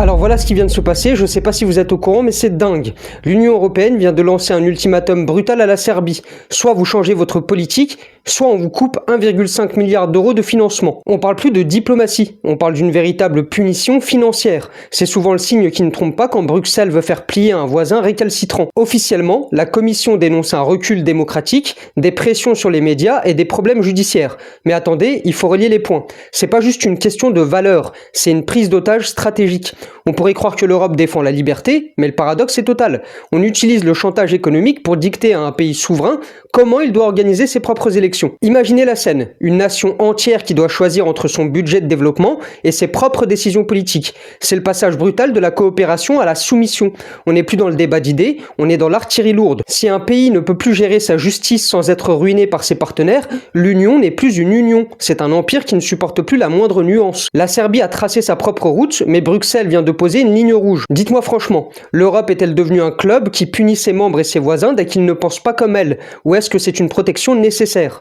Alors voilà ce qui vient de se passer, je sais pas si vous êtes au courant, mais c'est dingue. L'Union européenne vient de lancer un ultimatum brutal à la Serbie. Soit vous changez votre politique, soit on vous coupe 1,5 milliard d'euros de financement. On parle plus de diplomatie, on parle d'une véritable punition financière. C'est souvent le signe qui ne trompe pas quand Bruxelles veut faire plier un voisin récalcitrant. Officiellement, la Commission dénonce un recul démocratique, des pressions sur les médias et des problèmes judiciaires. Mais attendez, il faut relier les points. C'est pas juste une question de valeur, c'est une prise d'otage stratégique. On pourrait croire que l'Europe défend la liberté, mais le paradoxe est total. On utilise le chantage économique pour dicter à un pays souverain comment il doit organiser ses propres élections. Imaginez la scène, une nation entière qui doit choisir entre son budget de développement et ses propres décisions politiques. C'est le passage brutal de la coopération à la soumission. On n'est plus dans le débat d'idées, on est dans l'artillerie lourde. Si un pays ne peut plus gérer sa justice sans être ruiné par ses partenaires, l'Union n'est plus une union. C'est un empire qui ne supporte plus la moindre nuance. La Serbie a tracé sa propre route, mais Bruxelles vient de poser une ligne rouge. Dites-moi franchement, l'Europe est-elle devenue un club qui punit ses membres et ses voisins dès qu'ils ne pensent pas comme elle, ou est-ce que c'est une protection nécessaire ?